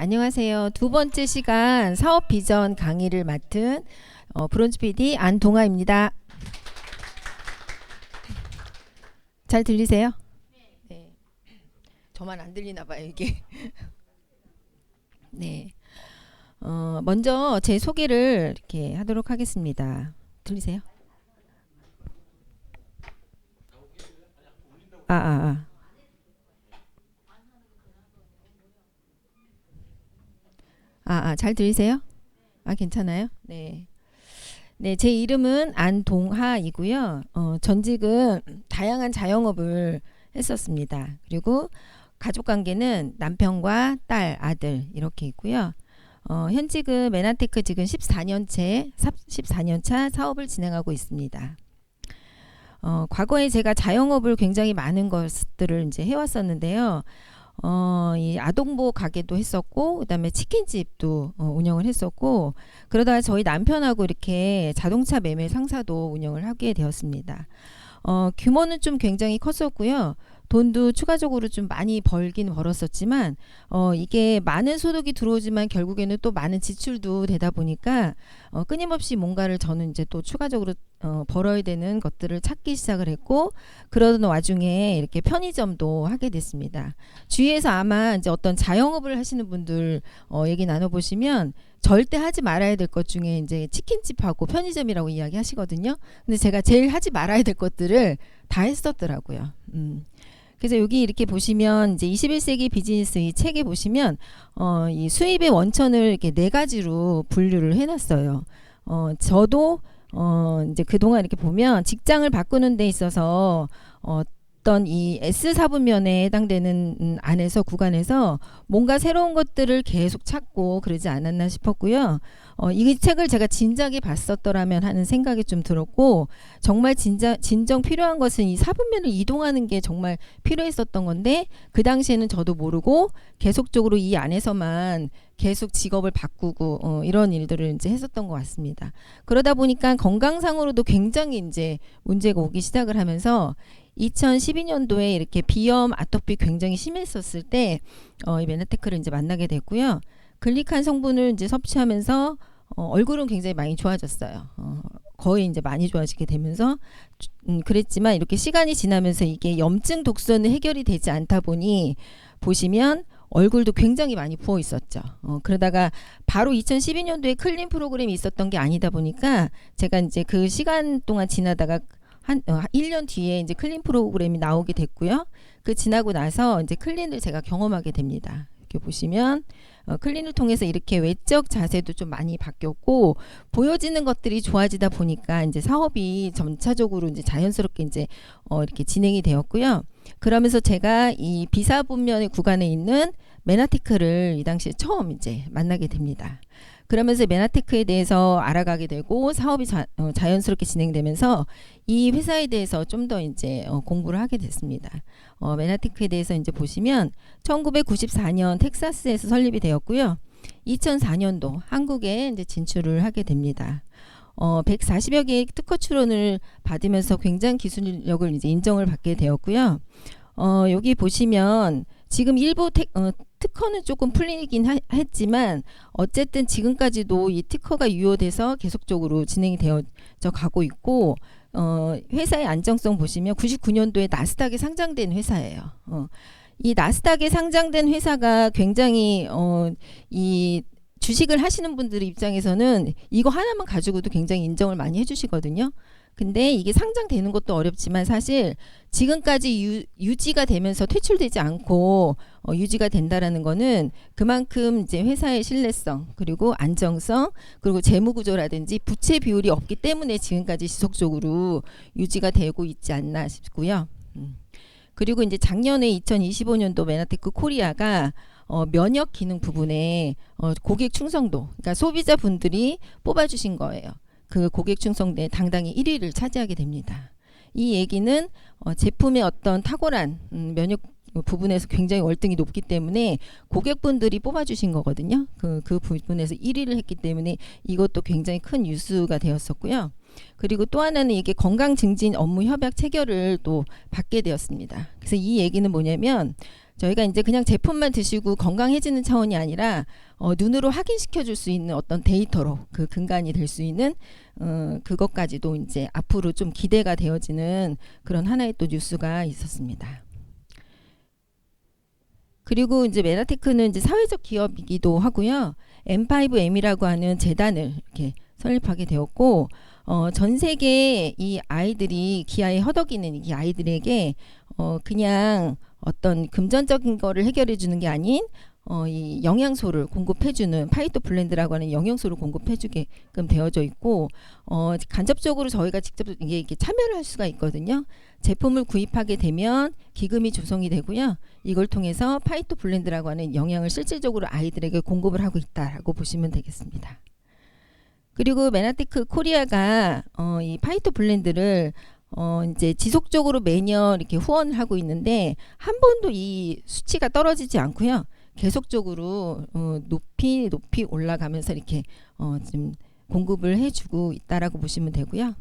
안녕하세요. 두 번째 시간 사업 비전 강의를 맡은 브론즈 PD 안동아입니다. 잘 들리세요? 네. 저만 안 들리나 봐요, 이게. 네. 먼저 제 소개를 이렇게 하도록 하겠습니다. 들리세요? 잘 들리세요? 괜찮아요? 네. 네, 제 이름은 안동하이고요. 전직은 다양한 자영업을 했었습니다. 그리고 가족 관계는 남편과 딸, 아들 이렇게 있고요. 현직은 메나테크 지금 14년차 사업을 진행하고 있습니다. 과거에 제가 자영업을 굉장히 많은 것들을 이제 해왔었는데요. 이 아동보호 가게도 했었고, 그다음에 치킨집도 운영을 했었고, 그러다가 저희 남편하고 이렇게 자동차 매매 상사도 운영을 하게 되었습니다. 규모는 좀 굉장히 컸었고요. 돈도 추가적으로 좀 많이 벌긴 벌었었지만, 이게 많은 소득이 들어오지만 결국에는 또 많은 지출도 되다 보니까, 끊임없이 뭔가를 저는 이제 또 추가적으로 벌어야 되는 것들을 찾기 시작을 했고, 그러던 와중에 이렇게 편의점도 하게 됐습니다. 주위에서 아마 이제 어떤 자영업을 하시는 분들 얘기 나눠보시면 절대 하지 말아야 될 것 중에 이제 치킨집하고 편의점이라고 이야기 하시거든요. 근데 제가 제일 하지 말아야 될 것들을 다 했었더라고요. 그래서 여기 이렇게 보시면 이제 21세기 비즈니스 이 책에 보시면 이 수입의 원천을 이렇게 네 가지로 분류를 해놨어요. 저도 이제 그동안 이렇게 보면 직장을 바꾸는 데 있어서 어떤 이 S4분면에 해당되는 안에서 구간에서 뭔가 새로운 것들을 계속 찾고 그러지 않았나 싶었고요. 이 책을 제가 진작에 봤었더라면 하는 생각이 좀 들었고, 정말 진정 필요한 것은 이 4분면을 이동하는 게 정말 필요했었던 건데, 그 당시에는 저도 모르고 계속적으로 이 안에서만 계속 직업을 바꾸고 이런 일들을 이제 했었던 것 같습니다. 그러다 보니까 건강상으로도 굉장히 이제 문제가 오기 시작을 하면서 2012년도에 이렇게 비염, 아토피 굉장히 심했었을 때 이 메나테크를 이제 만나게 됐고요. 글리칸 성분을 이제 섭취하면서 얼굴은 굉장히 많이 좋아졌어요. 거의 이제 많이 좋아지게 되면서 그랬지만 이렇게 시간이 지나면서 이게 염증 독소는 해결이 되지 않다 보니 보시면 얼굴도 굉장히 많이 부어 있었죠. 그러다가 바로 2012년도에 클린 프로그램이 있었던 게 아니다 보니까 제가 이제 그 시간 동안 지나다가 한 1년 뒤에 이제 클린 프로그램이 나오게 됐고요. 그 지나고 나서 이제 클린을 제가 경험하게 됩니다. 이렇게 보시면 클린을 통해서 이렇게 외적 자세도 좀 많이 바뀌었고, 보여지는 것들이 좋아지다 보니까 이제 사업이 점차적으로 이제 자연스럽게 이제 이렇게 진행이 되었고요. 그러면서 제가 이 비사분면의 구간에 있는 메나테크를 이 당시에 처음 이제 만나게 됩니다. 그러면서 메나테크에 대해서 알아가게 되고 사업이 자연스럽게 진행되면서 이 회사에 대해서 좀 더 이제 공부를 하게 됐습니다. 메나테크에 대해서 이제 보시면 1994년 텍사스에서 설립이 되었고요. 2004년도 한국에 이제 진출을 하게 됩니다. 140여 개의 특허 출원을 받으면서 굉장히 기술력을 이제 인정을 받게 되었고요. 여기 보시면 지금 일부 특허는 조금 풀리긴 했지만 어쨌든 지금까지도 이 특허가 유효돼서 계속적으로 진행이 되어져 가고 있고, 회사의 안정성 보시면 99년도에 나스닥에 상장된 회사예요. 이 나스닥에 상장된 회사가 굉장히 이 주식을 하시는 분들 입장에서는 이거 하나만 가지고도 굉장히 인정을 많이 해주시거든요. 근데 이게 상장되는 것도 어렵지만 사실 지금까지 유지가 되면서 퇴출되지 않고 유지가 된다라는 거는 그만큼 이제 회사의 신뢰성, 그리고 안정성, 그리고 재무 구조라든지 부채 비율이 없기 때문에 지금까지 지속적으로 유지가 되고 있지 않나 싶고요. 그리고 이제 작년에 2025년도 메나테크 코리아가 면역 기능 부분에 고객 충성도, 그러니까 소비자 분들이 뽑아주신 거예요. 그 고객 충성도에 당당히 1위를 차지하게 됩니다. 이 얘기는 제품의 어떤 탁월한 면역 부분에서 굉장히 월등히 높기 때문에 고객분들이 뽑아주신 거거든요. 그 부분에서 1위를 했기 때문에 이것도 굉장히 큰 뉴스가 되었었고요. 그리고 또 하나는 이게 건강 증진 업무 협약 체결을 또 받게 되었습니다. 그래서 이 얘기는 뭐냐면 저희가 이제 그냥 제품만 드시고 건강해지는 차원이 아니라 눈으로 확인시켜 줄 수 있는 어떤 데이터로 그 근간이 될 수 있는 그것까지도 이제 앞으로 좀 기대가 되어지는 그런 하나의 또 뉴스가 있었습니다. 그리고 이제 메나테크는 이제 사회적 기업이기도 하고요. M5M이라고 하는 재단을 이렇게 설립하게 되었고, 전 세계 이 아이들이 기아에 허덕이는 이 아이들에게 그냥 어떤 금전적인 거를 해결해 주는 게 아닌 이 영양소를 공급해주는 파이토블렌드라고 하는 영양소를 공급해주게끔 되어져 있고, 간접적으로 저희가 직접 이게 참여를 할 수가 있거든요. 제품을 구입하게 되면 기금이 조성이 되고요. 이걸 통해서 파이토블렌드라고 하는 영양을 실질적으로 아이들에게 공급을 하고 있다라고 보시면 되겠습니다. 그리고 메나테크 코리아가 이 파이토블렌드를 이제 지속적으로 매년 이렇게 후원을 하고 있는데 한 번도 이 수치가 떨어지지 않고요. 계속적으로 높이 올라가면서 이렇게 좀 공급을 해주고 있다라고 보시면 되고요.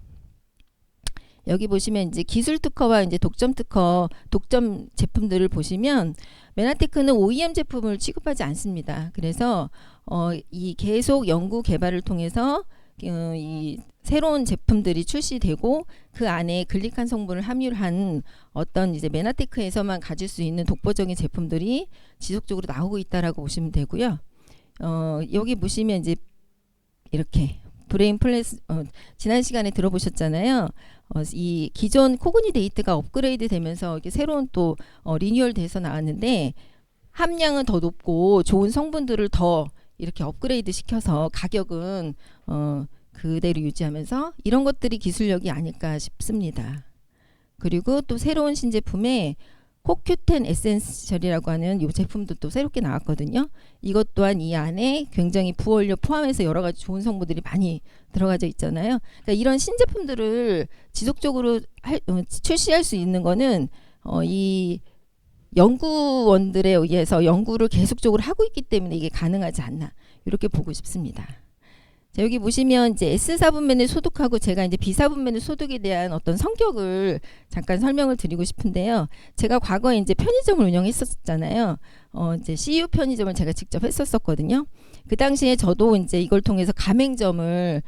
여기 보시면 이제 기술 특허와 이제 독점 특허, 독점 제품들을 보시면 메나테크는 OEM 제품을 취급하지 않습니다. 그래서 이 계속 연구 개발을 통해서 이 새로운 제품들이 출시되고 그 안에 글리칸 성분을 함유한 어떤 이제 메나테크에서만 가질 수 있는 독보적인 제품들이 지속적으로 나오고 있다라고 보시면 되고요. 여기 보시면 이제 이렇게 브레인 플래스 지난 시간에 들어보셨잖아요. 이 기존 코그니 데이트가 업그레이드 되면서 이렇게 새로운 또 리뉴얼 돼서 나왔는데 함량은 더 높고 좋은 성분들을 더 이렇게 업그레이드 시켜서 가격은 그대로 유지하면서 이런 것들이 기술력이 아닐까 싶습니다. 그리고 또 새로운 신제품에 코큐텐 에센셜이라고 하는 이 제품도 또 새롭게 나왔거든요. 이것 또한 이 안에 굉장히 부원료 포함해서 여러 가지 좋은 성분들이 많이 들어가져 있잖아요. 그러니까 이런 신제품들을 지속적으로 출시할 수 있는 거는 이 연구원들에 의해서 연구를 계속적으로 하고 있기 때문에 이게 가능하지 않나 이렇게 보고 싶습니다. 자, 여기 보시면 이제 S사분면을 소득하고 제가 이제 B사분면을 소득에 대한 어떤 성격을 잠깐 설명을 드리고 싶은데요. 제가 과거에 이제 편의점을 운영했었잖아요. 이제 CU 편의점을 제가 직접 했었거든요. 그 당시에 저도 이제 이걸 통해서 가맹점을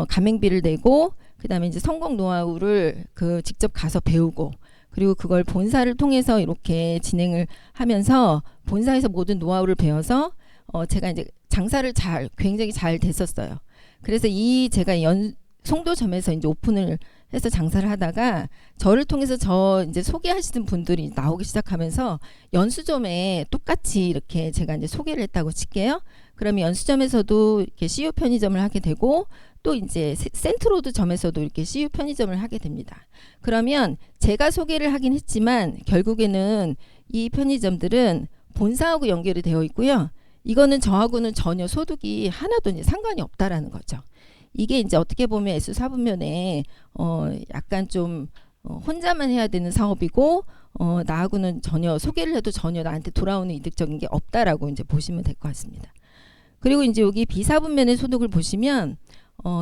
가맹비를 내고 그다음에 이제 성공 노하우를 직접 가서 배우고 그리고 그걸 본사를 통해서 이렇게 진행을 하면서 본사에서 모든 노하우를 배워서 제가 이제 장사를 굉장히 잘 됐었어요. 그래서 제가 송도점에서 이제 오픈을 해서 장사를 하다가 저를 통해서 이제 소개하시는 분들이 나오기 시작하면서 연수점에 똑같이 이렇게 제가 이제 소개를 했다고 칠게요. 그러면 연수점에서도 이렇게 CU 편의점을 하게 되고 또 이제 센트로드 점에서도 이렇게 CU 편의점을 하게 됩니다. 그러면 제가 소개를 하긴 했지만 결국에는 이 편의점들은 본사하고 연결이 되어 있고요. 이거는 저하고는 전혀 소득이 하나도 이제 상관이 없다라는 거죠. 이게 이제 어떻게 보면 S4분면에 약간 좀 혼자만 해야 되는 사업이고 나하고는 전혀 소개를 해도 전혀 나한테 돌아오는 이득적인 게 없다라고 이제 보시면 될 것 같습니다. 그리고 이제 여기 B사분면의 소득을 보시면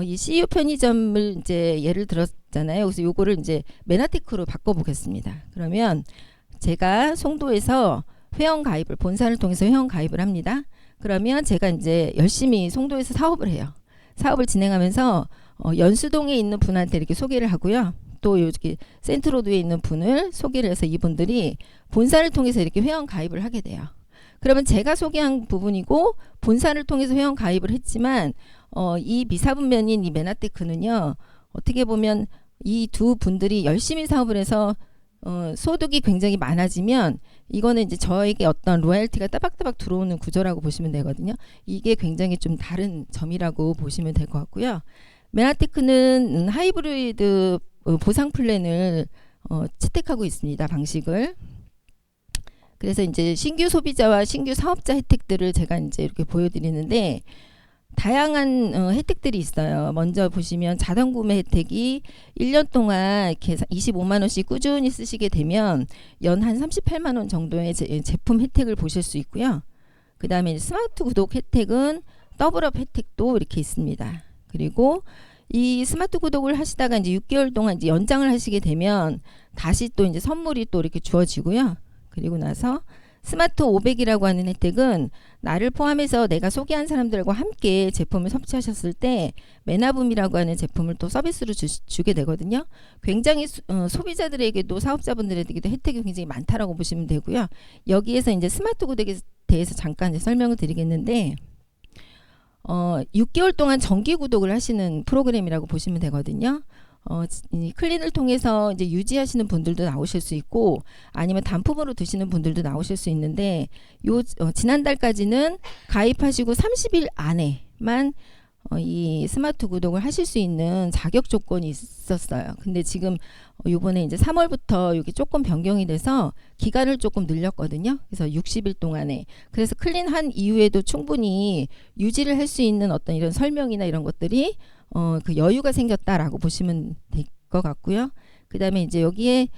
이 CU 편의점을 이제 예를 들었잖아요. 그래서 요거를 이제 메나테크로 바꿔보겠습니다. 그러면 제가 송도에서 회원 가입을 본사를 통해서 회원 가입을 합니다. 그러면 제가 이제 열심히 송도에서 사업을 해요. 사업을 진행하면서 연수동에 있는 분한테 이렇게 소개를 하고요. 또 여기 센트로드에 있는 분을 소개를 해서 이분들이 본사를 통해서 이렇게 회원 가입을 하게 돼요. 그러면 제가 소개한 부분이고 본사를 통해서 회원 가입을 했지만 이 비사분면인 이 메나테크는요. 어떻게 보면 이 두 분들이 열심히 사업을 해서 소득이 굉장히 많아지면 이거는 이제 저에게 어떤 로얄티가 따박따박 들어오는 구조라고 보시면 되거든요. 이게 굉장히 좀 다른 점이라고 보시면 될 것 같고요. 메나테크는 하이브리드 보상 플랜을 채택하고 있습니다. 방식을. 그래서 이제 신규 소비자와 신규 사업자 혜택들을 제가 이제 이렇게 보여드리는데 다양한 혜택들이 있어요. 먼저 보시면 자동 구매 혜택이 1년 동안 이렇게 25만 원씩 꾸준히 쓰시게 되면 연 한 38만 원 정도의 제품 혜택을 보실 수 있고요. 그 다음에 스마트 구독 혜택은 더블업 혜택도 이렇게 있습니다. 그리고 이 스마트 구독을 하시다가 이제 6개월 동안 이제 연장을 하시게 되면 다시 또 이제 선물이 또 이렇게 주어지고요. 그리고 나서 스마트 500이라고 하는 혜택은 나를 포함해서 내가 소개한 사람들과 함께 제품을 섭취하셨을 때 메나붐이라고 하는 제품을 또 서비스로 주게 되거든요. 굉장히 소비자들에게도 사업자분들에게도 혜택이 굉장히 많다라고 보시면 되고요. 여기에서 이제 스마트 구독에 대해서 잠깐 이제 설명을 드리겠는데 6개월 동안 정기 구독을 하시는 프로그램이라고 보시면 되거든요. 이 클린을 통해서 이제 유지하시는 분들도 나오실 수 있고 아니면 단품으로 드시는 분들도 나오실 수 있는데 지난달까지는 가입하시고 30일 안에만 이 스마트 구독을 하실 수 있는 자격 조건이 있었어요. 근데 지금 요번에 이제 3월부터 이게 조금 변경이 돼서 기간을 조금 늘렸거든요. 그래서 60일 동안에. 그래서 클린한 이후에도 충분히 유지를 할 수 있는 어떤 이런 설명이나 이런 것들이 그 여유가 생겼다라고 보시면 될 것 같고요. 그 다음에 이제 여기에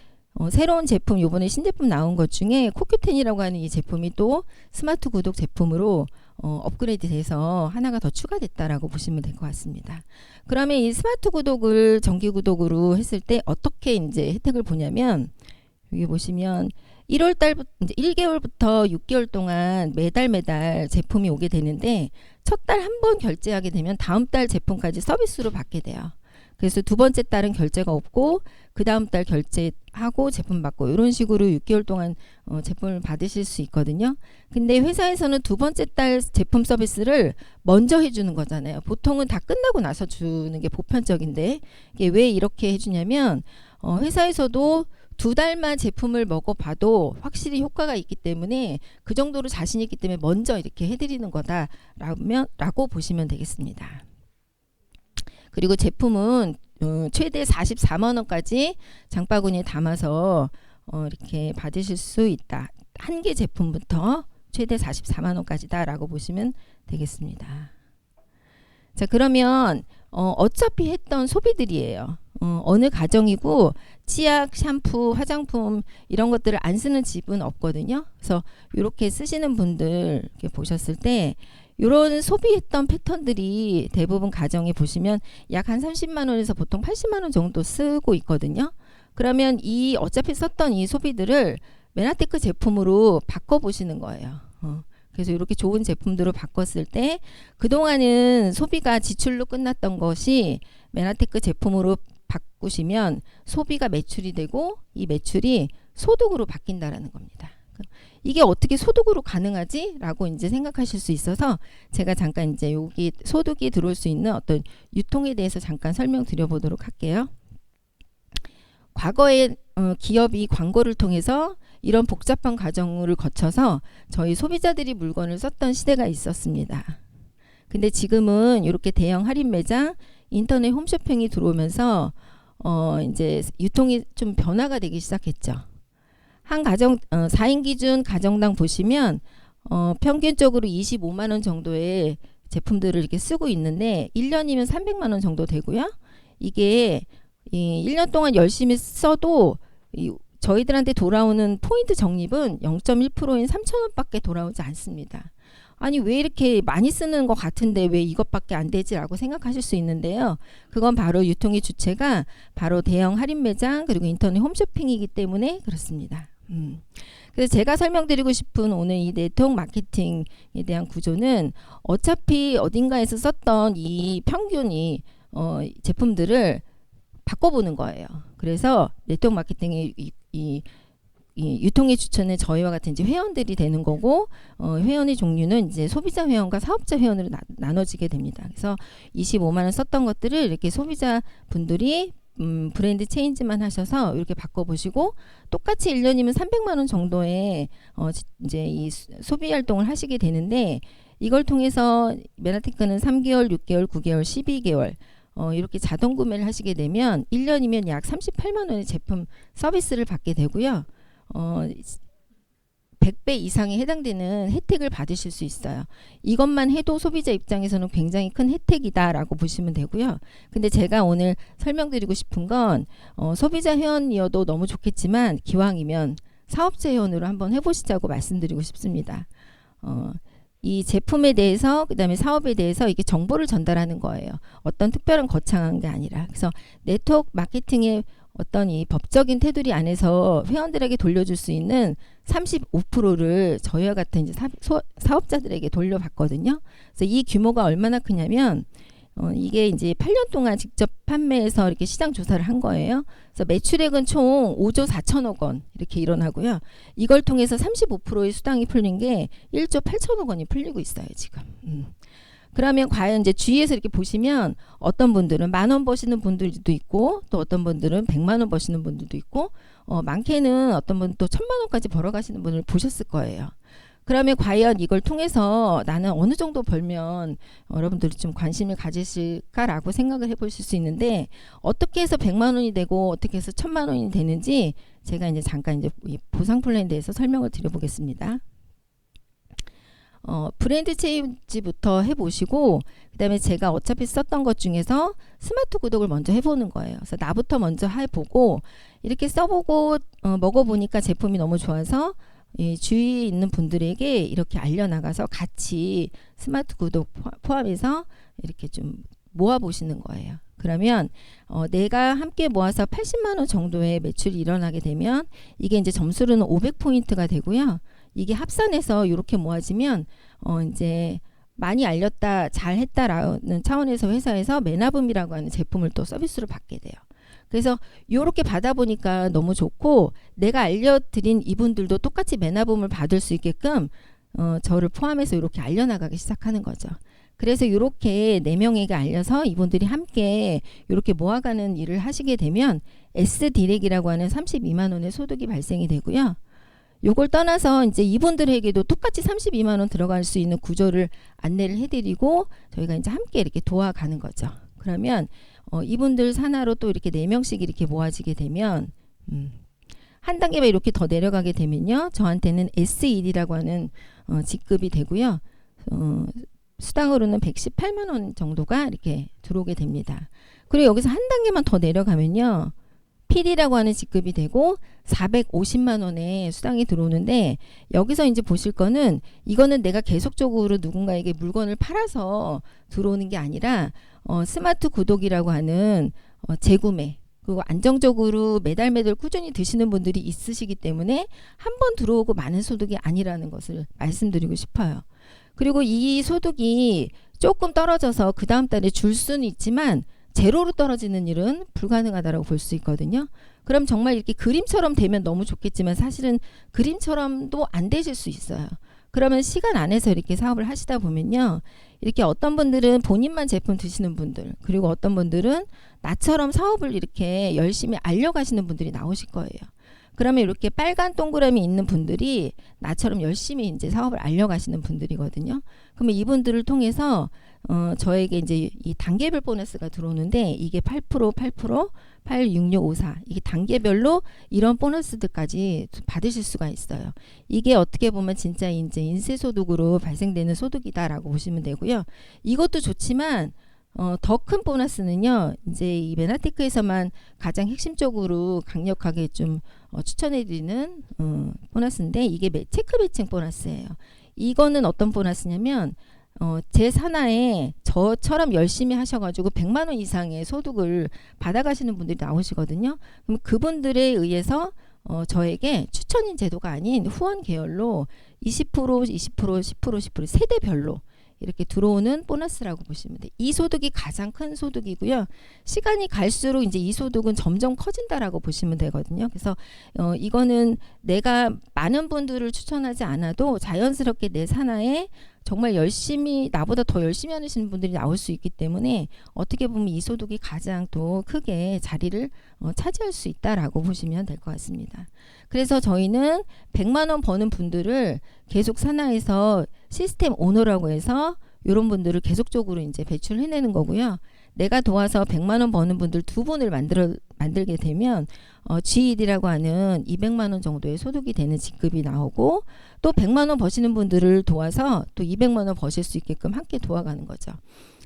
새로운 제품, 요번에 신제품 나온 것 중에 코큐텐이라고 하는 이 제품이 또 스마트 구독 제품으로 업그레이드 돼서 하나가 더 추가됐다라고 보시면 될 것 같습니다. 그러면 이 스마트 구독을 정기 구독으로 했을 때 어떻게 이제 혜택을 보냐면 여기 보시면 1월 달부터 이제 1개월부터 6개월 동안 매달 제품이 오게 되는데 첫 달 한 번 결제하게 되면 다음 달 제품까지 서비스로 받게 돼요. 그래서 두 번째 달은 결제가 없고 그 다음 달 결제하고 제품 받고 이런 식으로 6개월 동안 제품을 받으실 수 있거든요. 근데 회사에서는 두 번째 달 제품 서비스를 먼저 해주는 거잖아요. 보통은 다 끝나고 나서 주는 게 보편적인데 이게 왜 이렇게 해주냐면 회사에서도 두 달만 제품을 먹어봐도 확실히 효과가 있기 때문에 그 정도로 자신 있기 때문에 먼저 이렇게 해드리는 거다라고 보시면 되겠습니다. 그리고 제품은 최대 44만 원까지 장바구니에 담아서 이렇게 받으실 수 있다. 한 개 제품부터 최대 44만 원까지다라고 보시면 되겠습니다. 자, 그러면 어차피 했던 소비들이에요. 어느 가정이고 치약, 샴푸, 화장품 이런 것들을 안 쓰는 집은 없거든요. 그래서 이렇게 쓰시는 분들 이렇게 보셨을 때 이런 소비했던 패턴들이 대부분 가정에 보시면 약 한 30만 원에서 보통 80만 원 정도 쓰고 있거든요. 그러면 이 어차피 썼던 이 소비들을 메나테크 제품으로 바꿔보시는 거예요. 그래서 이렇게 좋은 제품들로 바꿨을 때 그동안은 소비가 지출로 끝났던 것이 메나테크 제품으로 바꾸시면 소비가 매출이 되고 이 매출이 소득으로 바뀐다라는 겁니다. 이게 어떻게 소득으로 가능하지? 라고 이제 생각하실 수 있어서 제가 잠깐 이제 여기 소득이 들어올 수 있는 어떤 유통에 대해서 잠깐 설명드려 보도록 할게요. 과거에 기업이 광고를 통해서 이런 복잡한 과정을 거쳐서 저희 소비자들이 물건을 썼던 시대가 있었습니다. 근데 지금은 이렇게 대형 할인 매장, 인터넷 홈쇼핑이 들어오면서 이제 유통이 좀 변화가 되기 시작했죠. 한 가정 4인 기준 가정당 보시면 평균적으로 25만 원 정도의 제품들을 이렇게 쓰고 있는데 1년이면 300만 원 정도 되고요. 이게 1년 동안 열심히 써도 저희들한테 돌아오는 포인트 적립은 0.1%인 3,000원밖에 돌아오지 않습니다. 아니 왜 이렇게 많이 쓰는 것 같은데 왜 이것밖에 안 되지라고 생각하실 수 있는데요. 그건 바로 유통의 주체가 바로 대형 할인 매장 그리고 인터넷 홈쇼핑이기 때문에 그렇습니다. 그래서 제가 설명드리고 싶은 오늘 이 네트워크 마케팅에 대한 구조는 어차피 어딘가에서 썼던 이 평균이 제품들을 바꿔보는 거예요. 그래서 네트워크 마케팅의 이 유통의 주체는 저희와 같은 이제 회원들이 되는 거고 회원의 종류는 이제 소비자 회원과 사업자 회원으로 나눠지게 됩니다. 그래서 25만 원 썼던 것들을 이렇게 소비자 분들이 브랜드 체인지만 하셔서 이렇게 바꿔보시고 똑같이 1년이면 300만 원 정도의 이제 이 소비 활동을 하시게 되는데 이걸 통해서 메나테크는 3개월, 6개월, 9개월, 12개월 이렇게 자동 구매를 하시게 되면 1년이면 약 38만 원의 제품 서비스를 받게 되고요. 100배 이상에 해당되는 혜택을 받으실 수 있어요. 이것만 해도 소비자 입장에서는 굉장히 큰 혜택이다라고 보시면 되고요. 근데 제가 오늘 설명드리고 싶은 건 소비자 회원이어도 너무 좋겠지만 기왕이면 사업자 회원으로 한번 해보시자고 말씀드리고 싶습니다. 이 제품에 대해서 그다음에 사업에 대해서 이게 정보를 전달하는 거예요. 어떤 특별한 거창한 게 아니라. 그래서 네트워크 마케팅의 어떤 이 법적인 테두리 안에서 회원들에게 돌려줄 수 있는 35%를 저희와 같은 이제 사업자들에게 돌려받거든요. 그래서 이 규모가 얼마나 크냐면 이게 이제 8년 동안 직접 판매해서 이렇게 시장 조사를 한 거예요. 그래서 매출액은 총 5조 4천억 원 이렇게 일어나고요. 이걸 통해서 35%의 수당이 풀린 게 1조 8천억 원이 풀리고 있어요, 지금. 그러면 과연 이제 주위에서 이렇게 보시면 어떤 분들은 10,000원 버시는 분들도 있고 또 어떤 분들은 100만 원 버시는 분들도 있고 많게는 어떤 분은 또 1,000만 원까지 벌어 가시는 분을 보셨을 거예요. 그러면 과연 이걸 통해서 나는 어느 정도 벌면 여러분들이 좀 관심을 가지실까라고 생각을 해보실 수 있는데 어떻게 해서 100만 원이 되고 어떻게 해서 1,000만 원이 되는지 제가 이제 잠깐 이제 이 보상 플랜에 대해서 설명을 드려보겠습니다. 브랜드 체인지부터 해보시고 그다음에 제가 어차피 썼던 것 중에서 스마트 구독을 먼저 해보는 거예요. 그래서 나부터 먼저 해보고 이렇게 써보고 먹어보니까 제품이 너무 좋아서 주위에 있는 분들에게 이렇게 알려나가서 같이 스마트 구독 포함해서 이렇게 좀 모아보시는 거예요. 그러면 내가 함께 모아서 80만 원 정도의 매출이 일어나게 되면 이게 이제 점수로는 500포인트가 되고요. 이게 합산해서 이렇게 모아지면 이제 많이 알렸다, 잘했다라는 차원에서 회사에서 매나붐이라고 하는 제품을 또 서비스로 받게 돼요. 그래서 이렇게 받아보니까 너무 좋고 내가 알려드린 이분들도 똑같이 매나붐을 받을 수 있게끔 저를 포함해서 이렇게 알려나가기 시작하는 거죠. 그래서 이렇게 4명에게 알려서 이분들이 함께 이렇게 모아가는 일을 하시게 되면 S디렉이라고 하는 32만 원의 소득이 발생이 되고요. 요걸 떠나서 이제 이분들에게도 똑같이 32만 원 들어갈 수 있는 구조를 안내를 해드리고 저희가 이제 함께 이렇게 도와가는 거죠. 그러면 이분들 산하로 또 이렇게 4명씩 이렇게 모아지게 되면 한 단계만 이렇게 더 내려가게 되면요. 저한테는 S1이라고 하는 직급이 되고요. 수당으로는 118만 원 정도가 이렇게 들어오게 됩니다. 그리고 여기서 한 단계만 더 내려가면요. PD라고 하는 직급이 되고 450만 원의 수당이 들어오는데 여기서 이제 보실 거는 이거는 내가 계속적으로 누군가에게 물건을 팔아서 들어오는 게 아니라 스마트 구독이라고 하는 재구매 그리고 안정적으로 매달 꾸준히 드시는 분들이 있으시기 때문에 한 번 들어오고 많은 소득이 아니라는 것을 말씀드리고 싶어요. 그리고 이 소득이 조금 떨어져서 그 다음 달에 줄 수는 있지만 제로로 떨어지는 일은 불가능하다고 볼 수 있거든요. 그럼 정말 이렇게 그림처럼 되면 너무 좋겠지만 사실은 그림처럼도 안 되실 수 있어요. 그러면 시간 안에서 이렇게 사업을 하시다 보면요. 이렇게 어떤 분들은 본인만 제품 드시는 분들 그리고 어떤 분들은 나처럼 사업을 이렇게 열심히 알려가시는 분들이 나오실 거예요. 그러면 이렇게 빨간 동그라미 있는 분들이 나처럼 열심히 이제 사업을 알려가시는 분들이거든요. 그러면 이분들을 통해서 저에게 이제 이 단계별 보너스가 들어오는데 이게 8%, 8, 6, 6, 5, 4 이게 단계별로 이런 보너스들까지 받으실 수가 있어요. 이게 어떻게 보면 진짜 이제 인쇄소득으로 발생되는 소득이다라고 보시면 되고요. 이것도 좋지만 더 큰 보너스는요. 이제 이 메나테크에서만 가장 핵심적으로 강력하게 좀 추천해드리는 보너스인데 이게 체크 매칭 보너스예요. 이거는 어떤 보너스냐면 제 산하에 저처럼 열심히 하셔가지고 100만 원 이상의 소득을 받아가시는 분들이 나오시거든요. 그럼 그분들에 의해서 저에게 추천인 제도가 아닌 후원 계열로 20%, 20%, 10%, 10% 세대별로 이렇게 들어오는 보너스라고 보시면 돼요. 이 소득이 가장 큰 소득이고요. 시간이 갈수록 이제 이 소득은 점점 커진다라고 보시면 되거든요. 그래서 이거는 내가 많은 분들을 추천하지 않아도 자연스럽게 내 산하에 정말 열심히 나보다 더 열심히 하시는 분들이 나올 수 있기 때문에 어떻게 보면 이 소득이 가장 또 크게 자리를 차지할 수 있다라고 보시면 될 것 같습니다. 그래서 저희는 100만 원 버는 분들을 계속 산하에서 시스템 오너라고 해서 이런 분들을 계속적으로 이제 배출해내는 거고요. 내가 도와서 100만 원 버는 분들 2분을 만들게 되면 G1이라고 하는 200만 원 정도의 소득이 되는 직급이 나오고 또 100만 원 버시는 분들을 도와서 또 200만 원 버실 수 있게끔 함께 도와가는 거죠.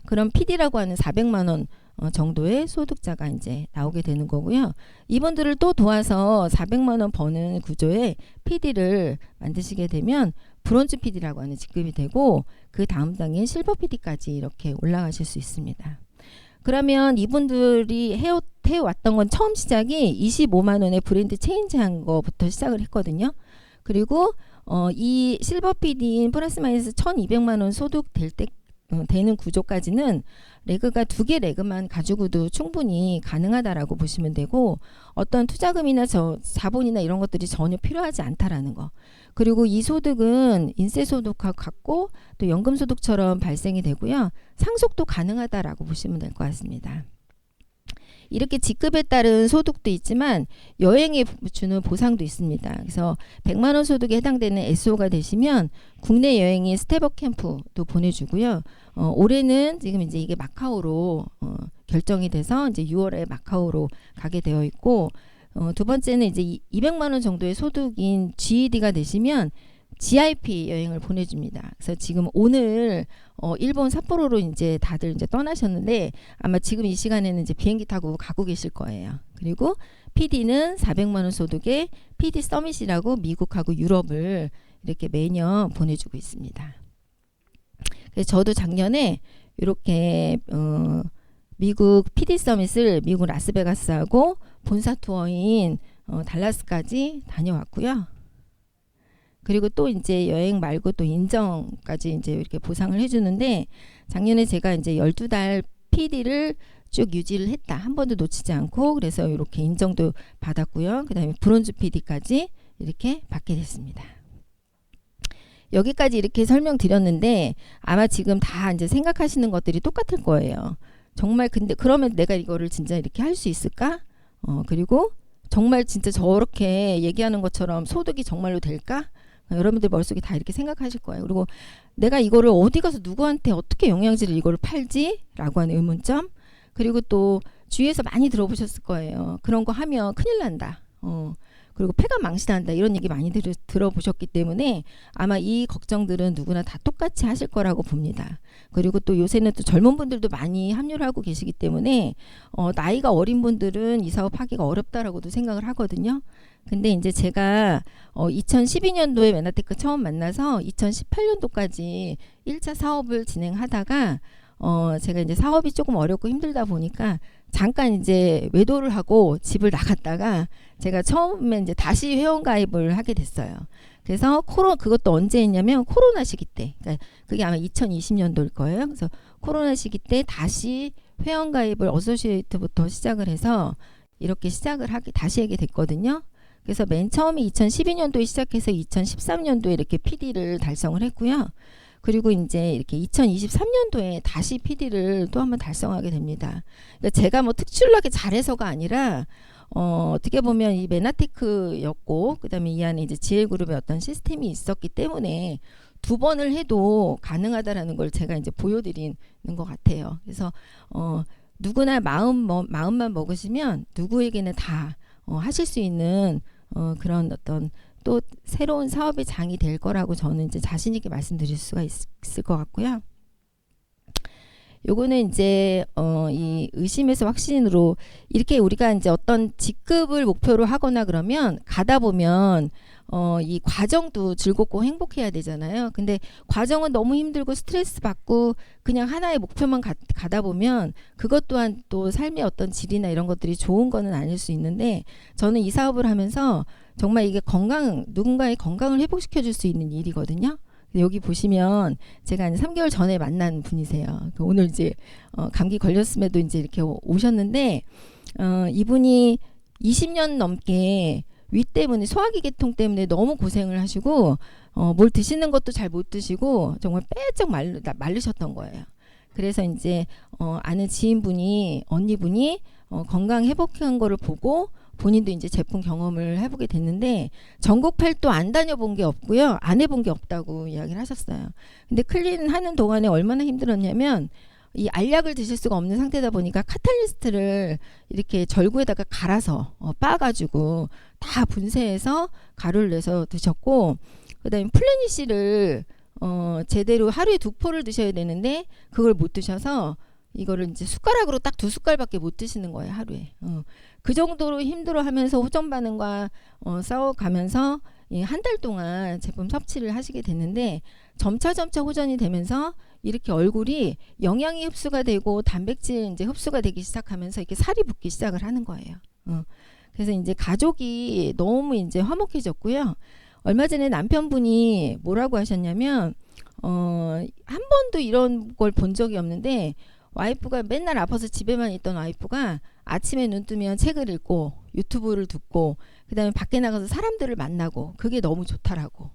그럼 PD라고 하는 400만 원 정도의 소득자가 이제 나오게 되는 거고요. 이분들을 또 도와서 400만 원 버는 구조의 PD를 만드시게 되면 브론즈 PD라고 하는 직급이 되고 그 다음 단계인 실버 PD까지 이렇게 올라가실 수 있습니다. 그러면 이분들이 해왔던 건 처음 시작이 25만 원에 브랜드 체인지한 거부터 시작을 했거든요. 그리고 이 실버 PD인 플러스 마이너스 1,200만 원 소득 될 때 되는 구조까지는 레그가 2개 레그만 가지고도 충분히 가능하다라고 보시면 되고, 어떤 투자금이나 자본이나 이런 것들이 전혀 필요하지 않다라는 거. 그리고 이 소득은 인세 소득과 같고 또 연금 소득처럼 발생이 되고요. 상속도 가능하다라고 보시면 될 것 같습니다. 이렇게 직급에 따른 소득도 있지만 여행에 주는 보상도 있습니다. 그래서 100만 원 소득에 해당되는 SO가 되시면 국내 여행인 스텝업 캠프도 보내주고요. 올해는 지금 이제 이게 마카오로 결정이 돼서 이제 6월에 마카오로 가게 되어 있고, 두 번째는 이제 200만 원 정도의 소득인 GED가 되시면 GIP 여행을 보내줍니다. 그래서 지금 오늘 일본 삿포로로 이제 다들 이제 떠나셨는데 아마 지금 이 시간에는 이제 비행기 타고 가고 계실 거예요. 그리고 PD는 400만 원 소득의 PD 서밋이라고 미국하고 유럽을 이렇게 매년 보내주고 있습니다. 그래서 저도 작년에 이렇게 미국 PD 서밋을 미국 라스베가스하고 본사 투어인 달라스까지 다녀왔고요. 그리고 또 이제 여행 말고 또 인정까지 이제 이렇게 보상을 해주는데, 작년에 제가 이제 12달 PD를 쭉 유지를 했다. 한 번도 놓치지 않고, 그래서 이렇게 인정도 받았고요. 그 다음에 브론즈 PD까지 이렇게 받게 됐습니다. 여기까지 이렇게 설명드렸는데 아마 지금 다 이제 생각하시는 것들이 똑같을 거예요. 정말 근데 그러면 내가 이거를 진짜 이렇게 할 수 있을까? 그리고 정말 진짜 저렇게 얘기하는 것처럼 소득이 정말로 될까? 여러분들 머릿속에 다 이렇게 생각하실 거예요. 그리고 내가 이거를 어디 가서 누구한테 어떻게 영양제를 이거를 팔지? 라고 하는 의문점. 그리고 또 주위에서 많이 들어보셨을 거예요. 그런 거 하면 큰일 난다. 그리고 폐가 망신한다. 이런 얘기 많이 들어보셨기 때문에 아마 이 걱정들은 누구나 다 똑같이 하실 거라고 봅니다. 그리고 또 요새는 또 젊은 분들도 많이 합류를 하고 계시기 때문에 나이가 어린 분들은 이 사업 하기가 어렵다라고도 생각을 하거든요. 근데 이제 제가 2012년도에 메나테크 처음 만나서 2018년도까지 1차 사업을 진행하다가 제가 이제 사업이 조금 어렵고 힘들다 보니까 잠깐 이제 외도를 하고 집을 나갔다가 제가 처음에 이제 다시 회원 가입을 하게 됐어요. 그래서 그것도 언제 했냐면 코로나 시기 때, 그러니까 그게 아마 2020년도일 거예요. 그래서 코로나 시기 때 다시 회원 가입을 어소시에이트부터 시작을 해서 이렇게 다시 하게 됐거든요. 그래서 맨 처음에 2012년도에 시작해서 2013년도에 이렇게 PD를 달성을 했고요. 그리고 이제 이렇게 2023년도에 다시 PD를 또 한번 달성하게 됩니다. 그러니까 제가 뭐 특출나게 잘해서가 아니라 어떻게 보면 이 메나테크였고, 그다음에 이 안에 이제 GL그룹의 어떤 시스템이 있었기 때문에 2번을 해도 가능하다라는 걸 제가 이제 보여드리는 것 같아요. 그래서 누구나 마음만 먹으시면 누구에게나 다 하실 수 있는 그런 어떤 또 새로운 사업의 장이 될 거라고 저는 이제 자신 있게 말씀드릴 수가 있을 것 같고요. 요거는 이제 이 의심에서 확신으로 이렇게 우리가 이제 어떤 직급을 목표로 하거나 그러면 가다 보면 이 과정도 즐겁고 행복해야 되잖아요. 근데 과정은 너무 힘들고 스트레스 받고 그냥 하나의 목표만 가다 보면 그것 또한 또 삶의 어떤 질이나 이런 것들이 좋은 거는 아닐 수 있는데, 저는 이 사업을 하면서 정말 이게 누군가의 건강을 회복시켜 줄 수 있는 일이거든요. 여기 보시면 제가 한 3개월 전에 만난 분이세요. 오늘 이제 감기 걸렸음에도 이제 이렇게 오셨는데, 이분이 20년 넘게 위 때문에, 소화기 계통 때문에 너무 고생을 하시고 뭘 드시는 것도 잘 못 드시고 정말 빼쩍 마르셨던 거예요. 그래서 이제 아는 지인분이, 언니분이 건강 회복한 거를 보고 본인도 이제 제품 경험을 해보게 됐는데, 전국 팔도 안 다녀본 게 없고요, 안 해본 게 없다고 이야기를 하셨어요. 근데 클린 하는 동안에 얼마나 힘들었냐면, 이 알약을 드실 수가 없는 상태다 보니까 카탈리스트를 이렇게 절구에다가 갈아서 빻아가지고 다 분쇄해서 가루를 내서 드셨고, 그다음에 플래니시를 제대로 하루에 2포를 드셔야 되는데 그걸 못 드셔서 이거를 이제 숟가락으로 딱 2숟갈밖에 못 드시는 거예요, 하루에. 그 정도로 힘들어하면서 호전 반응과 싸워가면서 한 달 동안 제품 섭취를 하시게 됐는데 점차 호전이 되면서 이렇게 얼굴이 영양이 흡수가 되고 단백질 이제 흡수가 되기 시작하면서 이렇게 살이 붙기 시작을 하는 거예요. 그래서 이제 가족이 너무 이제 화목해졌고요. 얼마 전에 남편분이 뭐라고 하셨냐면 한 번도 이런 걸 본 적이 없는데 와이프가 맨날 아파서 집에만 있던 와이프가 아침에 눈 뜨면 책을 읽고 유튜브를 듣고 그 다음에 밖에 나가서 사람들을 만나고 그게 너무 좋다라고.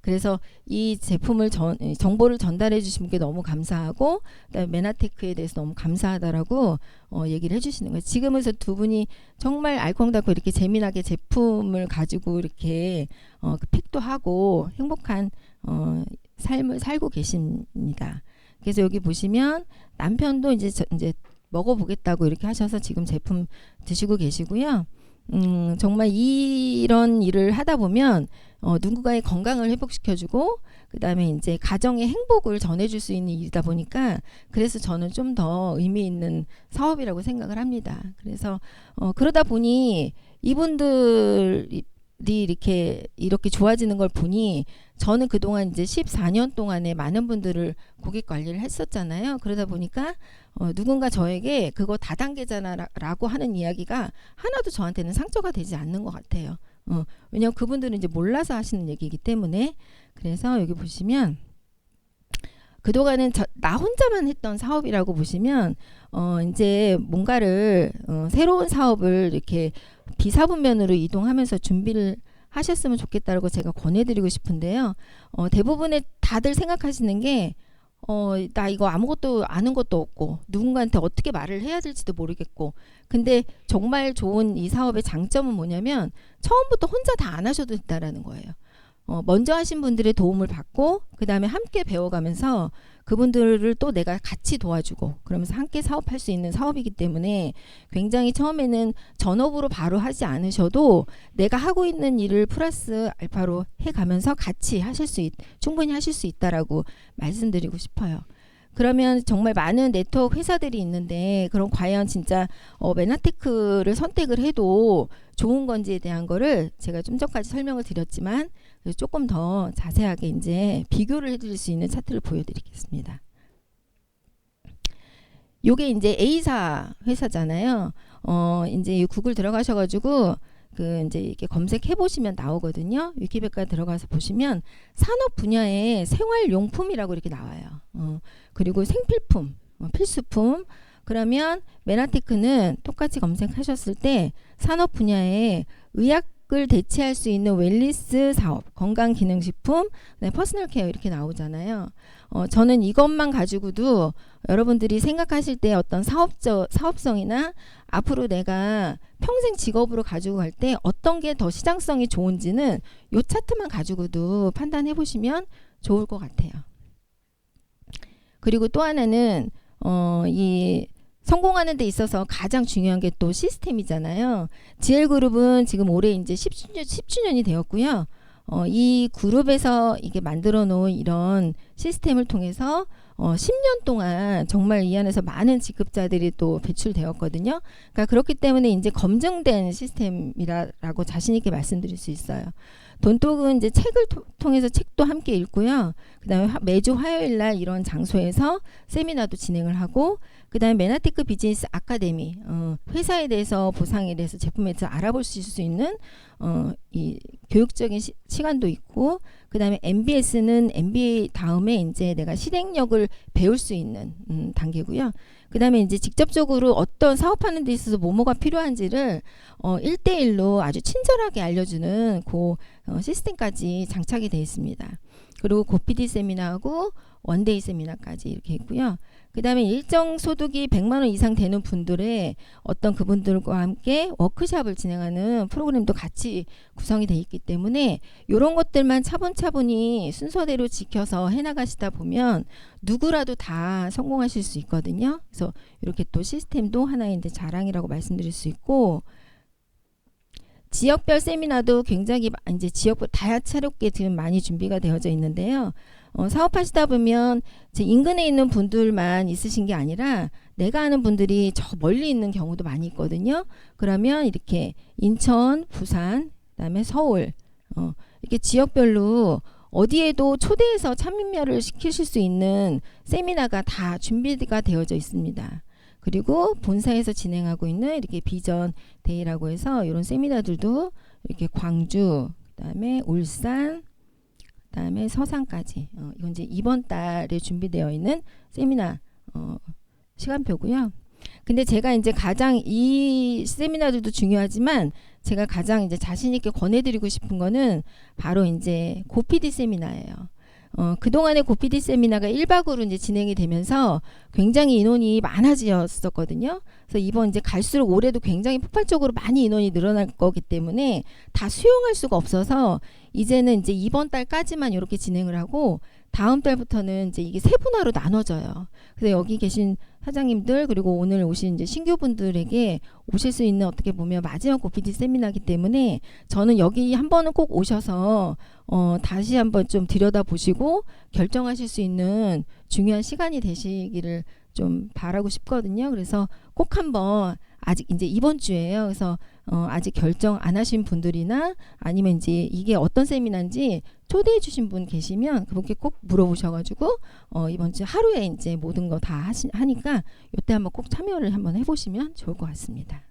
그래서 이 제품을 정보를 전달해 주신 분께 너무 감사하고 그다음에 메나테크에 대해서 너무 감사하다라고 얘기를 해주시는 거예요. 지금은 두 분이 정말 알콩달콩 이렇게 재미나게 제품을 가지고 이렇게 픽도 하고 행복한 삶을 살고 계십니다. 그래서 여기 보시면 남편도 이제 먹어보겠다고 이렇게 하셔서 지금 제품 드시고 계시고요. 정말 이런 일을 하다 보면 누군가의 건강을 회복시켜주고 그 다음에 이제 가정의 행복을 전해줄 수 있는 일이다 보니까 그래서 저는 좀 더 의미 있는 사업이라고 생각을 합니다. 그래서 그러다 보니 이분들이 이렇게 좋아지는 걸 보니 저는 그동안 이제 14년 동안에 많은 분들을 고객 관리를 했었잖아요. 그러다 보니까 누군가 저에게 그거 다단계잖아라고 하는 이야기가 하나도 저한테는 상처가 되지 않는 것 같아요. 왜냐하면 그분들은 이제 몰라서 하시는 얘기이기 때문에. 그래서 여기 보시면 그동안은 나 혼자만 했던 사업이라고 보시면 이제 뭔가를 새로운 사업을 이렇게 비사분면으로 이동하면서 준비를 하셨으면 좋겠다고 제가 권해드리고 싶은데요. 대부분의 다들 생각하시는 게 나 이거 아무것도 아는 것도 없고 누군가한테 어떻게 말을 해야 될지도 모르겠고 근데 정말 좋은 이 사업의 장점은 뭐냐면 처음부터 혼자 다 안 하셔도 된다라는 거예요. 먼저 하신 분들의 도움을 받고 그 다음에 함께 배워가면서 그분들을 또 내가 같이 도와주고 그러면서 함께 사업할 수 있는 사업이기 때문에 굉장히 처음에는 전업으로 바로 하지 않으셔도 내가 하고 있는 일을 플러스 알파로 해가면서 같이 충분히 하실 수 있다라고 말씀드리고 싶어요. 그러면 정말 많은 네트워크 회사들이 있는데 그럼 과연 진짜 메나테크를 선택을 해도 좋은 건지에 대한 거를 제가 좀 전까지 설명을 드렸지만 조금 더 자세하게 이제 비교를 해드릴 수 있는 차트를 보여드리겠습니다. 요게 이제 A사 회사잖아요. 이제 구글 들어가셔가지고 이제 이렇게 검색해 보시면 나오거든요. 위키백과 들어가서 보시면 산업 분야의 생활용품이라고 이렇게 나와요. 그리고 생필품, 필수품. 그러면 메나테크는 똑같이 검색하셨을 때 산업 분야의 의학을 대체할 수 있는 웰니스 사업, 건강기능식품, 퍼스널 케어 이렇게 나오잖아요. 저는 이것만 가지고도 여러분들이 생각하실 때 어떤 사업성이나 앞으로 내가 평생 직업으로 가지고 갈 때 어떤 게 더 시장성이 좋은지는 이 차트만 가지고도 판단해 보시면 좋을 것 같아요. 그리고 또 하나는 이 성공하는 데 있어서 가장 중요한 게 또 시스템이잖아요. GL그룹은 지금 올해 이제 10주년이 되었고요. 이 그룹에서 이게 만들어 놓은 이런 시스템을 통해서 10년 동안 정말 이 안에서 많은 직급자들이 또 배출되었거든요. 그러니까 그렇기 때문에 이제 검증된 시스템이라고 자신 있게 말씀드릴 수 있어요. 돈독은 이제 책을 통해서 책도 함께 읽고요. 그다음에 매주 화요일 날 이런 장소에서 세미나도 진행을 하고 그다음에 메나테크 비즈니스 아카데미 회사에 대해서 보상에 대해서 제품에 대해서 알아볼 수 있는 이 교육적인 시간도 있고 그다음에 MBS는 MBA 다음에 이제 내가 실행력을 배울 수 있는 단계고요. 그다음에 이제 직접적으로 어떤 사업하는 데 있어서 뭐가 필요한지를 1대1로 아주 친절하게 알려주는 그 시스템까지 장착이 되어 있습니다. 그리고 고PD 세미나하고 원데이 세미나까지 이렇게 있고요. 그 다음에 일정 소득이 100만 원 이상 되는 분들의 어떤 그분들과 함께 워크숍을 진행하는 프로그램도 같이 구성이 되어 있기 때문에 이런 것들만 차분차분히 순서대로 지켜서 해나가시다 보면 누구라도 다 성공하실 수 있거든요. 그래서 이렇게 또 시스템도 하나의 이제 자랑이라고 말씀드릴 수 있고 지역별 세미나도 굉장히 이제 지역별 다채롭게 지금 많이 준비가 되어져 있는데요. 사업하시다 보면 제 인근에 있는 분들만 있으신 게 아니라 내가 아는 분들이 저 멀리 있는 경우도 많이 있거든요. 그러면 이렇게 인천, 부산, 그다음에 서울 이렇게 이렇게 지역별로 어디에도 초대해서 참여를 시키실 수 있는 세미나가 다 준비가 되어져 있습니다. 그리고 본사에서 진행하고 있는 이렇게 비전 데이라고 해서 이런 세미나들도 이렇게 광주, 그다음에 울산, 그다음에 서산까지 이건 이제 이번 달에 준비되어 있는 세미나 시간표고요. 근데 제가 이제 가장 이 세미나들도 중요하지만 제가 가장 이제 자신 있게 권해드리고 싶은 거는 바로 이제 고PD 세미나예요. 그동안의 고PD 세미나가 1박으로 이제 진행이 되면서 굉장히 인원이 많아졌었거든요. 그래서 이번 이제 갈수록 올해도 굉장히 폭발적으로 많이 인원이 늘어날 거기 때문에 다 수용할 수가 없어서 이제는 이제 이번 달까지만 이렇게 진행을 하고 다음 달부터는 이제 이게 세분화로 나눠져요. 그래서 여기 계신 사장님들 그리고 오늘 오신 이제 신규분들에게 오실 수 있는 어떻게 보면 마지막 고PD 세미나이기 때문에 저는 여기 한 번은 꼭 오셔서 다시 한번 좀 들여다보시고 결정하실 수 있는 중요한 시간이 되시기를 좀 바라고 싶거든요. 그래서 꼭 한번 아직 이제 이번 주에요. 그래서 아직 결정 안 하신 분들이나 아니면 이제 이게 어떤 세미나인지 초대해 주신 분 계시면 그분께 꼭 물어보셔가지고 이번 주 하루에 이제 모든 거 다 하니까 이때 한번 꼭 참여를 한번 해보시면 좋을 것 같습니다.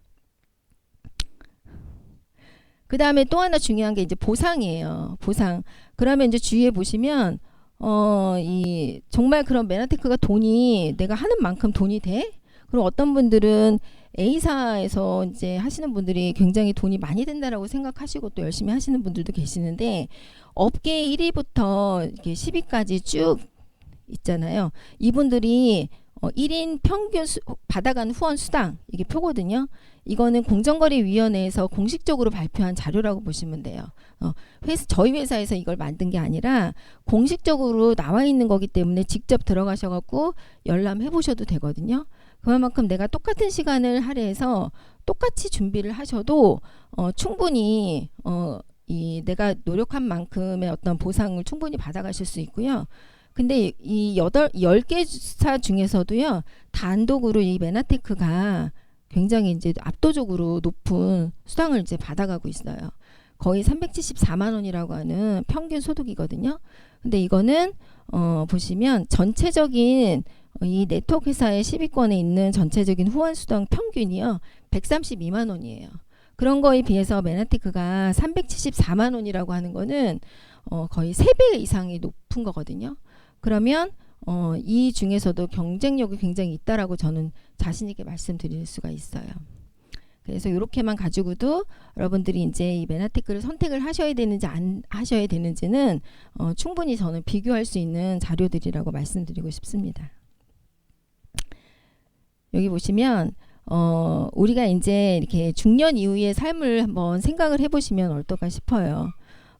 그 다음에 또 하나 중요한 게 이제 보상이에요. 보상. 그러면 이제 주위에 보시면 이 정말 그런 메나테크가 돈이 내가 하는 만큼 돈이 돼? 그리고 어떤 분들은 A사에서 이제 하시는 분들이 굉장히 돈이 많이 된다라고 생각하시고 또 열심히 하시는 분들도 계시는데 업계 1위부터 이렇게 10위까지 쭉 있잖아요. 이분들이 1인 평균 받아가는 후원 수당 이게 표거든요. 이거는 공정거래위원회에서 공식적으로 발표한 자료라고 보시면 돼요. 저희 회사에서 이걸 만든 게 아니라 공식적으로 나와 있는 거기 때문에 직접 들어가셔갖고 열람해 보셔도 되거든요. 그만큼 내가 똑같은 시간을 할애해서 똑같이 준비를 하셔도 충분히 이 내가 노력한 만큼의 어떤 보상을 충분히 받아가실 수 있고요. 근데 이 10개사 중에서도요, 단독으로 이 메나테크가 굉장히 이제 압도적으로 높은 수당을 이제 받아가고 있어요. 거의 374만 원이라고 하는 평균 소득이거든요. 근데 이거는 보시면 전체적인 이 네트워크 회사의 10위권에 있는 전체적인 후원 수당 평균이요, 132만 원이에요. 그런 거에 비해서 메나테크가 374만 원이라고 하는 거는 거의 3배 이상이 높은 거거든요. 그러면 이 중에서도 경쟁력이 굉장히 있다라고 저는 자신 있게 말씀드릴 수가 있어요. 그래서 이렇게만 가지고도 여러분들이 이제 이 메나테크를 선택을 하셔야 되는지 안 하셔야 되는지는 충분히 저는 비교할 수 있는 자료들이라고 말씀드리고 싶습니다. 여기 보시면 우리가 이제 이렇게 중년 이후의 삶을 한번 생각을 해보시면 어떨까 싶어요.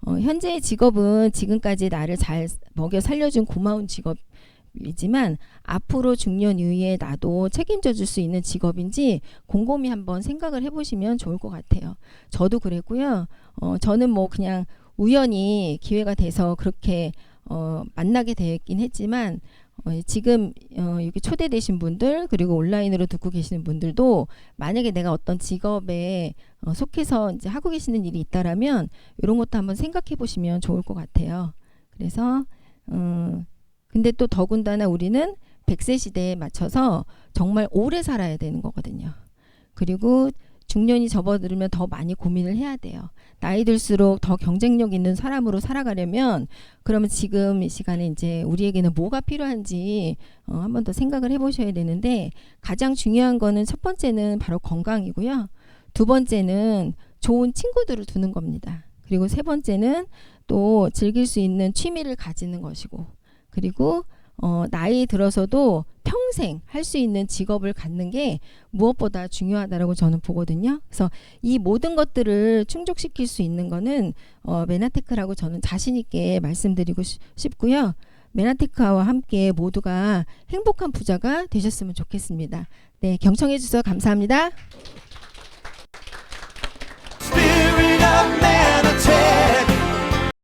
현재의 직업은 지금까지 나를 잘 먹여 살려준 고마운 직업이지만 앞으로 중년 이후에 나도 책임져 줄 수 있는 직업인지 곰곰이 한번 생각을 해보시면 좋을 것 같아요. 저도 그랬고요. 저는 뭐 그냥 우연히 기회가 돼서 그렇게 만나게 되었긴 했지만 지금 여기 초대되신 분들 그리고 온라인으로 듣고 계시는 분들도 만약에 내가 어떤 직업에 속해서 이제 하고 계시는 일이 있다라면 이런 것도 한번 생각해 보시면 좋을 것 같아요. 그래서 근데 또 더군다나 우리는 100세 시대에 맞춰서 정말 오래 살아야 되는 거거든요. 그리고 중년이 접어들면 더 많이 고민을 해야 돼요. 나이 들수록 더 경쟁력 있는 사람으로 살아가려면 그러면 지금 이 시간에 이제 우리에게는 뭐가 필요한지 한 번 더 생각을 해보셔야 되는데 가장 중요한 거는 첫 번째는 바로 건강이고요. 두 번째는 좋은 친구들을 두는 겁니다. 그리고 세 번째는 또 즐길 수 있는 취미를 가지는 것이고 그리고 나이 들어서도 평생 할 수 있는 직업을 갖는 게 무엇보다 중요하다고 저는 보거든요. 그래서 이 모든 것들을 충족시킬 수 있는 거는 메나테크라고 저는 자신 있게 말씀드리고 싶고요. 메나테크와 함께 모두가 행복한 부자가 되셨으면 좋겠습니다. 네, 경청해 주셔서 감사합니다. Spirit of